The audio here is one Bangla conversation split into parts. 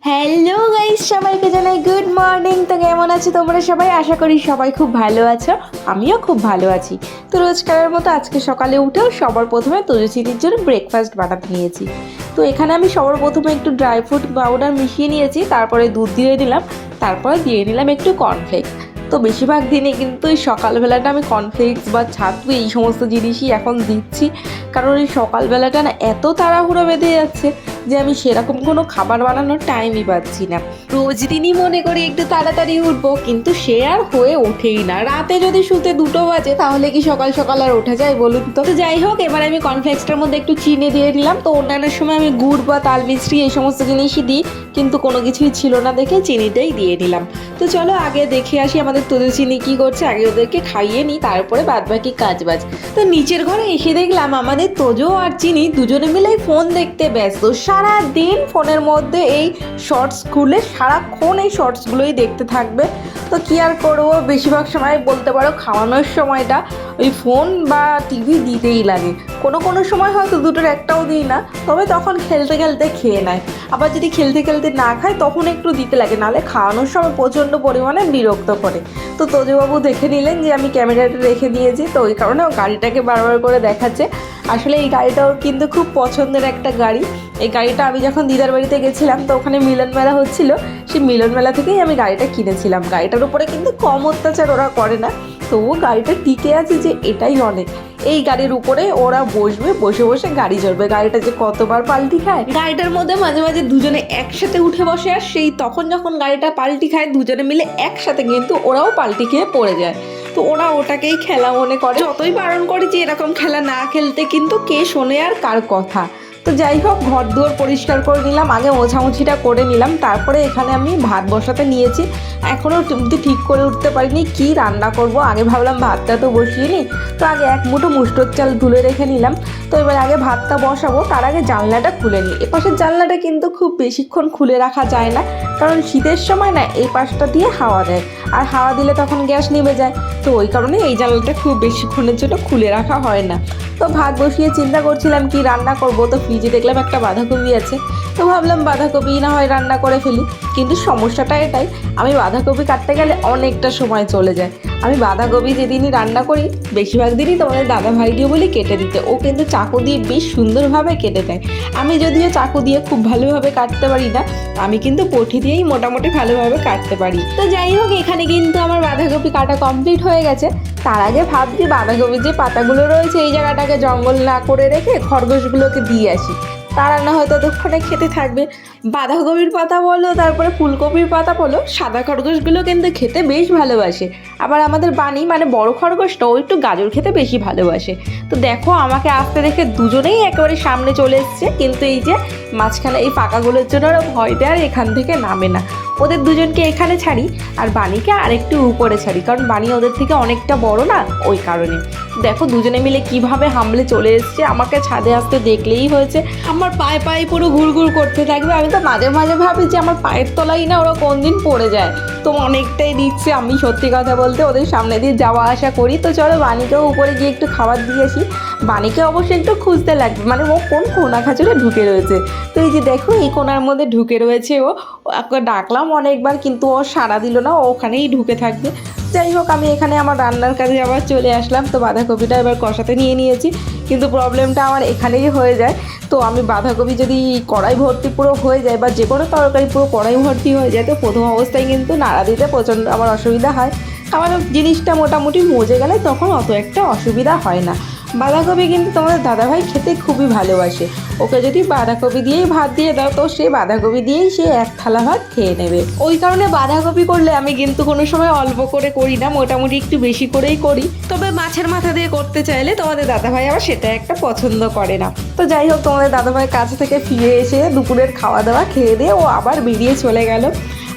হ্যালো গাইস, সবাইকে জানাই গুড মর্নিং। তো কেমন আছো তোমরা সবাই? আশা করি সবাই খুব ভালো আছো, আমিও খুব ভালো আছি। তো রোজকারের মতো আজকে সকালে উঠেও সবার প্রথমে তুলসীদির জন্য ব্রেকফাস্ট বানাতে নিয়েছি। তো এখানে আমি সবার প্রথমে একটু ড্রাই ফ্রুট পাউডার মিশিয়ে নিয়েছি, তারপরে দুধ দিয়ে দিলাম, তারপরে দিয়ে নিলাম একটু কর্নফ্লেক্স। তো বেশিরভাগ দিনে কিন্তু এই সকালবেলাটা আমি কর্নফ্লেক্স বা ছাতু এই সমস্ত জিনিসই এখন দিচ্ছি, কারণ এই সকালবেলাটা না এত তাড়াহুড়ো বেঁধে যাচ্ছে যে আমি সেরকম কোনো খাবার বানানোর টাইমই পাচ্ছি না। রোজ দিনই মনে করি একটু তাড়াতাড়ি উঠবো, কিন্তু সে আর হয়ে ওঠেই না। রাতে যদি শুতে 2টো বাজে তাহলে কি সকাল সকাল আর ওঠা যায় বলুন তো? তো যাই হোক, এবার আমি কর্নফ্লেক্সটার মধ্যে একটু চিনি দিয়ে দিলাম। তো অন্যান্য সময় আমি গুড় বা তাল মিছরি এই সমস্ত জিনিসই দিই, কিন্তু কোনো কিছুই ছিল না দেখে চিনিটাই দিয়ে দিলাম। তো চলো আগে দেখে আসি আমাদের তোদের চিনি কী করছে, আগে ওদেরকে খাইয়ে নিই, তারপরে বাদবাকি কাজ বাজ। তো নিচের ঘরে এসে দেখলাম আমাদের তোজো আর চিনি দুজনে মিলেই ফোন দেখতে ব্যস্ত। সারা দিন ফোনের মধ্যে এই শর্টস খুলে সারাক্ষণ এই শর্টসগুলোই দেখতে থাকবে। তো কী আর করবো, বেশিরভাগ সময় বলতে পারো খাওয়ানোর সময়টা ওই ফোন বা টিভি দিতেই লাগে। কোনো সময় হয়তো দুটোর একটাও দিই না, তবে তখন খেলতে খেলতে খেয়ে নেয়। আবার যদি খেলতে খেলতে না খায় তখন একটু দিতে লাগে, নাহলে খাওয়ানোর সময় প্রচণ্ড পরিমাণে বিরক্ত করে। তো তোজবাবু দেখে নিলেন যে আমি ক্যামেরাটা রেখে দিয়েছি, তো ওই কারণে ও গাড়িটাকে বারবার করে দেখাচ্ছে। আসলে এই গাড়িটাও কিন্তু খুব পছন্দের একটা গাড়ি। এই গাড়িটা আমি যখন দিদার বাড়িতে গেছিলাম, তো ওখানে মিলন মেলা হচ্ছিল, সেই মিলন মেলা থেকেই আমি গাড়িটা কিনেছিলাম। গাড়িটার উপরে কিন্তু কম অত্যাচার ওরা করে না, তো ও গাড়িটা টিকে আছে যে এটাই অনেক। এই গাড়ির উপরে ওরা বসবে, বসে বসে গাড়ি চড়বে। গাড়িটা যে কতবার পাল্টি খায়, গাড়িটার মধ্যে মাঝে মাঝে দুজনে একসাথে উঠে বসে, আর সেই তখন যখন গাড়িটা পাল্টি খায় দুজনে মিলে একসাথে কিন্তু ওরাও পাল্টি খেয়ে পড়ে যায়। তো ওরা ওটাকেই খেলা মনে করে। যতই বারণ করি যে এরকম খেলা না খেলতে, কিন্তু কে শোনে আর কার কথা। তো যাই হোক, ঘর দুয়ার পরিষ্কার করে নিলাম, আগে মোছামুছিটা করে নিলাম, তারপরে এখানে আমি ভাত বসাতে নিয়েছি। এখনও কিন্তু ঠিক করে উঠতে পারিনি কি রান্না করব। আগে ভাবলাম ভাতটা তো বসিয়ে নিই, তো আগে এক মুঠো মুসুর চাল ধুলে রেখে নিলাম। তো এবার আগে ভাতটা বসাবো, তার আগে জানলাটা খুলে নিই। এপাশের জানলাটা কিন্তু খুব বেশিক্ষণ খুলে রাখা যায় না, কারণ শীতের সময় না এই পাশটা দিয়ে হাওয়া দেয়, আর হাওয়া দিলে তখন গ্যাস নিভে যায়। তো ওই কারণে এই জানলাটা খুব বেশিক্ষণের জন্য খুলে রাখা হয় না। তো ভাত বসিয়ে চিন্তা করছিলাম কি রান্না করব। তো ফ্রিজে দেখলাম একটা বাঁধাকপি আছে, তো ভাবলাম বাঁধাকপি না হয় রান্না করে ফেলি। কিন্তু সমস্যাটা এটাই, আমি বাঁধাকপি কাটতে গেলে অনেকটা সময় চলে যায়। আমি বাঁধাকপি যেদিনই রান্না করি বেশিরভাগ দিনই তোমাদের দাদা ভাই দিয়ে বলি কেটে দিতে, ও কিন্তু চাকু দিয়ে বেশ সুন্দরভাবে কেটে দেয়। আমি যদিও চাকু দিয়ে খুব ভালোভাবে কাটতে পারি না, আমি কিন্তু পটি দিয়েই মোটামুটি ভালোভাবে কাটতে পারি। তো যাই হোক, এখানে কিন্তু আমার বাঁধাকপি কাটা কমপ্লিট হয়ে গেছে। তার আগে ভাবছি বাঁধাকপির যে পাতাগুলো রয়েছে এই জায়গাটাকে জঙ্গল না করে রেখে খরগোশগুলোকে দিয়ে আসি, তারা না হয়তো ততক্ষণে খেতে থাকবে। বাঁধাকপির পাতা বলো, তারপরে ফুলকপির পাতা বলো, সাদা খরগোশগুলো কিন্তু খেতে বেশ ভালোবাসে। আবার আমাদের বানি মানে বড় খরগোশটা ও একটু গাজর খেতে বেশি ভালোবাসে। তো দেখো আমাকে আসতে দেখে দুজনেই একেবারে সামনে চলে এসছে, কিন্তু এই যে মাঝখানে এই পাকাগুলোর জন্য ওরা ভয়তে আর এখান থেকে নামে না। ওদের দুজনকে এখানে ছাড়ি আর বানিকে আরেকটু উপরে ছাড়ি, কারণ বানি ওদের থেকে অনেকটা বড় না, ওই কারণে। দেখো দুজনে মিলে কিভাবে হামলে চলে এসছে, আমাকে ছাদে আসতে দেখলেই হয়েছে আমার পায়ে পায়ে পুরো ঘুরঘুর করতে থাকবে। আমি তো মাঝে মাঝে ভাবি যে আমার পায়ের তলাই না ওরা কোন দিন পড়ে যায়। তো অনেকটাই রিস্কে আমি সত্যি কথা বলতে ওদের সামনে দিয়ে যাওয়া আসা করি। তো চলো বানিকেও উপরে গিয়ে একটু খাবার দিয়ে আসি। বানিকে অবশ্যই একটু খুঁজতে লাগবে, মানে ও কোন কোনা খাঁচরে ঢুকে রয়েছে। তো এই যে দেখো এই কোনার মধ্যে ঢুকে রয়েছে ও। ওকে ডাকলাম অনেকবার, কিন্তু ও সাড়া দিল না, ও ওখানেই ঢুকে থাকবে। যাই হোক, আমি এখানে আমার রান্নার কাজে আবার চলে আসলাম। তো বাঁধাকপিটা এবার কষাতে নিয়ে নিয়েছি, কিন্তু প্রবলেমটা আমার এখানেই হয়ে যায়। তো আমি বাঁধাকপি যদি কড়াই ভর্তি পুরো হয়ে যায়, বা যে কোনো তরকারি পুরো কড়াই ভর্তি হয়ে যায়, তো প্রথম অবস্থায় কিন্তু নাড়া দিতে প্রচণ্ড আমার অসুবিধা হয়। আমার জিনিসটা মোটামুটি মজে গেলে তখন অত একটা অসুবিধা হয় না। বাঁধাকপি কিন্তু তোমাদের দাদাভাই খেতে খুবই ভালোবাসে। ওকে যদি বাঁধাকপি দিয়েই ভাত দিয়ে দাও, তো সে বাঁধাকপি দিয়েই সে এক থালা ভাত খেয়ে নেবে। ওই কারণে বাঁধাকপি করলে আমি কিন্তু কোনো সময় অল্প করে করি না, মোটামুটি একটু বেশি করেই করি। তবে মাছের মাথা দিয়ে করতে চাইলে তোমাদের দাদাভাই আবার সেটা একটা পছন্দ করে না। তো যাই হোক, তোমাদের দাদাভাই কাছ থেকে ফিরে এসে দুপুরের খাওয়া দাওয়া খেয়ে দিয়ে ও আবার বেরিয়ে চলে গেল।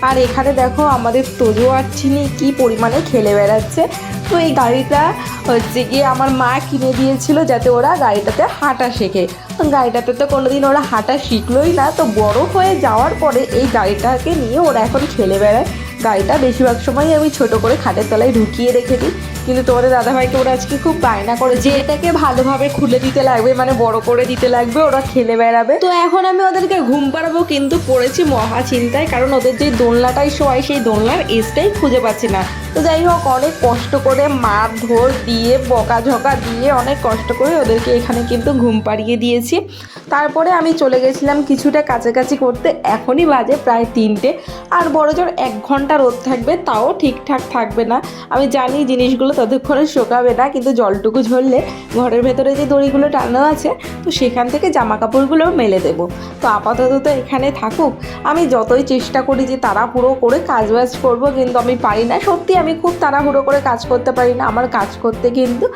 আর এখানে দেখো আমাদের তোজো আর চিনি কী পরিমাণে খেলে বেড়াচ্ছে। তো এই গাড়িটা হচ্ছে গিয়ে আমার মা কিনে দিয়েছিল যাতে ওরা গাড়িটাতে হাঁটা শেখে। তো গাড়িটাতে তো কোনোদিন ওরা হাঁটা শিখলোই না, তো বড় হয়ে যাওয়ার পরে এই গাড়িটাকে নিয়ে ওরা এখন খেলে বেড়ায়। গাড়িটা বেশিরভাগ সময় আমি ছোট করে খাটের তলায় ঢুকিয়ে রেখে দিই, কিন্তু তোমাদের দাদাভাইকে ওরা আজকে খুব বায়না করে যে এটাকে ভালোভাবে খুলে দিতে লাগবে, মানে বড় করে দিতে লাগবে, ওরা খেলে বেড়াবে। তো এখন আমি ওদেরকে ঘুম পাড়াবো, কিন্তু পড়েছি মহা চিন্তায়, কারণ ওদের যে দোলনাটাই শোয়াই সেই দোলনার এজটাই খুঁজে পাচ্ছি না। তো যাই হোক, অনেক কষ্ট করে মার ধর দিয়ে বকাঝকা দিয়ে অনেক কষ্ট করে ওদেরকে এখানে কিন্তু ঘুম পাড়িয়ে দিয়েছি। তারপরে আমি চলে গেছিলাম কিছুটা কাছাকাছি করতে। এখনই বাজে প্রায় 3টে, আর বড়জোর 1 ঘন্টা রোদ থাকবে, তাও ঠিকঠাক থাকবে না। আমি জানি জিনিসগুলো ততক্ষণে শোকাবে না, কিন্তু জলটুকু ঝরলে ঘরের ভেতরে যে দড়িগুলো টানানো আছে তো সেখান থেকে জামা কাপড়গুলো মেলে দেবো। তো আপাতত তো এখানে থাকুক। আমি যতই চেষ্টা করি যে তাড়াহুড়ো করে কাজবাজ করবো, কিন্তু আমি পারি না। সত্যি আমি খুব তাড়াহুড়ো করে কাজ করতে পারি না, আমার কাজ করতে কিন্তু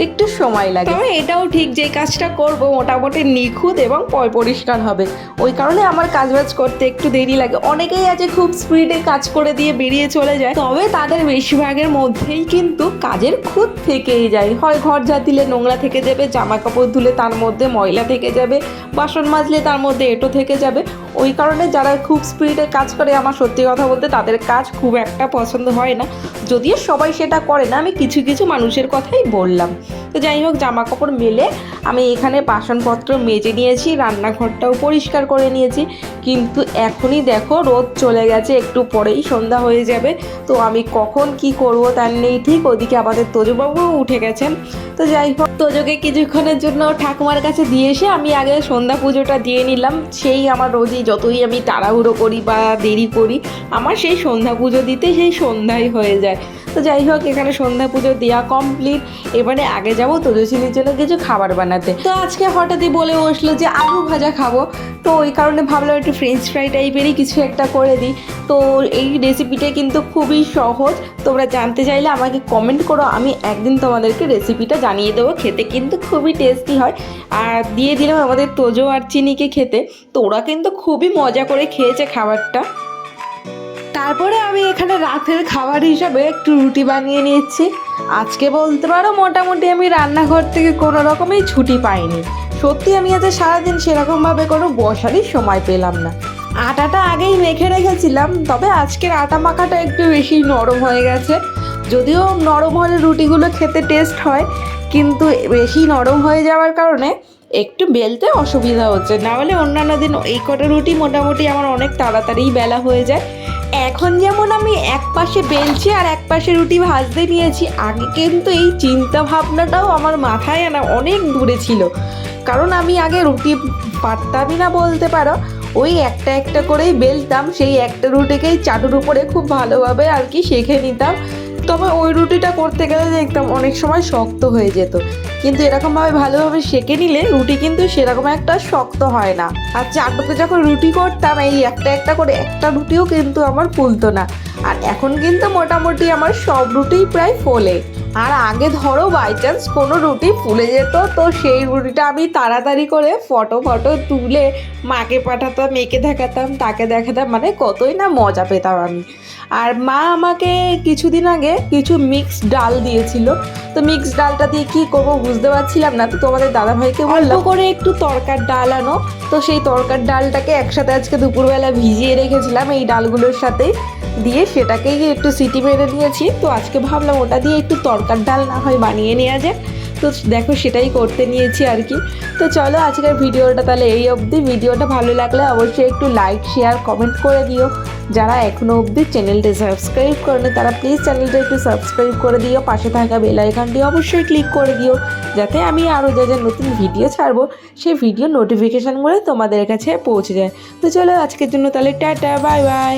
একটু সময় লাগে। তবে এটাও ঠিক যে কাজটা করবো মোটামুটি নিখুঁত এবং পরিষ্কার হবে, ওই কারণে আমার কাজবাজ করতে একটু দেরি লাগে। অনেকেই আছে খুব স্পিডে কাজ করে দিয়ে বেরিয়ে চলে যায়, তবে তাদের বেশিরভাগের মধ্যেই কিন্তু কাজের খুঁত থেকেই যায়। হয় ঘর ঝাড় দিলে নোংরা থেকে যাবে, জামা কাপড় ধুলে তার মধ্যে ময়লা থেকে যাবে, বাসন মাজলে তার মধ্যে এঁটো থেকে যাবে। ওই কারণে যারা খুব স্পিডে কাজ করে, আমার সত্যি কথা বলতে তাদের কাজ খুব একটা পছন্দ হয় না। যদিও সবাই সেটা করে না, আমি কিছু কিছু মানুষের কথাই বললাম। তো যাই হোক, জামা কাপড় মেলে আমি এখানে বাসনপত্র মেজে নিয়েছি, রান্নাঘরটাও পরিষ্কার করে নিয়েছি। কিন্তু এখনই দেখো রোদ চলে গেছে, একটু পরেই সন্ধ্যা হয়ে যাবে। তো আমি কখন কি করব তার নেই ঠিক। ওদিকে আমাদের তোজবাবুও উঠে গেছেন। তো যাই হোক, তোজোকে কিছুক্ষণের জন্য ঠাকুমার কাছে দিয়ে এসে আমি আগে সন্ধ্যা পুজোটা দিয়ে নিলাম। সেই আমার রোজই যতই আমি তাড়াহুড়ো করি বা দেরি করি, আমার সেই সন্ধ্যা পুজো দিতে সেই সন্ধ্যাই হয়ে যায়। তো যাই হোক, এখানে সন্ধ্যা পুজো দেওয়া কমপ্লিট। এবারে আগে যাবো তোজস্বিনীর জন্য কিছু খাবার বানাতে। তো আজকে হঠাৎই বলে বসলো যে আলু ভাজা খাবো, তো ওই কারণে ভাবলাম একটু ফ্রেঞ্চ ফ্রাই টাইপেরই কিছু একটা করে দিই। তো এই রেসিপিটা কিন্তু খুবই সহজ, তোমরা জানতে চাইলে আমাকে কমেন্ট করো, আমি একদিন তোমাদেরকে রেসিপিটা জানিয়ে দেবো। খেতে কিন্তু খুবই টেস্টি হয়। আর দিয়ে দিলাম আমাদের তোজো আর চিনিকে খেতে, তো ওরা কিন্তু খুবই মজা করে খেয়েছে খাবারটা। তারপরে আমি এখানে রাতের খাবার হিসাবে একটু রুটি বানিয়ে নিয়েছি। আজকে বলতে পারো মোটামুটি আমি রান্নাঘর থেকে কোনো রকমেই ছুটি পাইনি। সত্যি আমি আজ সারাদিন সেরকমভাবে কোনো বসারই সময় পেলাম না। আটাটা আগেই মেখে রেখেছিলাম, তবে আজকের আটা মাখাটা একটু বেশি নরম হয়ে গেছে। যদিও নরম হলে রুটিগুলো খেতে টেস্ট হয়, কিন্তু বেশি নরম হয়ে যাওয়ার কারণে একটু বেলতে অসুবিধা হচ্ছে। না হলে অন্যান্য দিন এই কটা রুটি মোটামুটি আমার অনেক তাড়াতাড়ি বেলা হয়ে যায়। এখন যেমন আমি এক পাশে বেলছি আর এক পাশে রুটি ভাজতে নিয়েছি, আগে কিন্তু এই চিন্তা ভাবনাটাও আমার মাথায় আনা অনেক দূরে ছিল। কারণ আমি আগে রুটি পারতামই না বলতে পারো, ওই একটা একটা করেই বেলতাম, সেই একটা রুটিকেই চাটুর উপরে খুব ভালোভাবে আর কি সেঁকে নিতাম। তবে ওই রুটিটা করতে গেলে দেখতাম অনেক সময় শক্ত হয়ে যেত, কিন্তু এরকমভাবে ভালোভাবে সেঁকে নিলে রুটি কিন্তু সেরকম একটা শক্ত হয় না। আর চাটুতে যখন রুটি করতাম এই একটা একটা করে একটা রুটিও কিন্তু আমার ফুলতো না। আর এখন কিন্তু মোটামুটি আমার সব রুটিই প্রায় ফোলে। আর আগে ধরো বাই চান্স কোনো রুটি ফুলে যেত, তো সেই রুটিটা আমি তাড়াতাড়ি করে ফটো তুলে মাকে পাঠাতাম, মেয়েকে দেখাতাম, তাকে দেখাতাম, মানে কতই না মজা পেতাম আমি। আর মা আমাকে কিছুদিন আগে কিছু মিক্সড ডাল দিয়েছিল, তো মিক্সড ডালটা দিয়ে কী করবো বুঝতে পারছিলাম না। তো তোমাদের দাদাভাইকে বললো করে একটু তরকার ডাল আনো। তো সেই তরকার ডালটাকে একসাথে আজকে দুপুরবেলা ভিজিয়ে রেখেছিলাম এই ডালগুলোর সাথেই দিয়ে, সেটাকেই একটু সিটি মেরে নিয়েছি। তো আজকে ভাবলাম ওটা দিয়ে একটু তরকার ডাল না হয় বানিয়ে নেওয়া যায়। তো দেখো সেটাই করতে নিয়েছি আর কি। তো চলো আজকের ভিডিওটা তাহলে এই অবধি। ভিডিওটা ভালো লাগলে অবশ্যই একটু লাইক শেয়ার কমেন্ট করে দিও। যারা এখনও অবধি চ্যানেলটা সাবস্ক্রাইব করেনি তারা প্লিজ চ্যানেলটা একটু সাবস্ক্রাইব করে দিও, পাশে থাকা বেল আইকনটি অবশ্যই ক্লিক করে দিও, যাতে আমি আরও যা যা নতুন ভিডিও ছাড়বো সেই ভিডিও নোটিফিকেশানগুলো তোমাদের কাছে পৌঁছে যায়। তো চলো আজকের জন্য তাহলে টাটা, বাই বাই।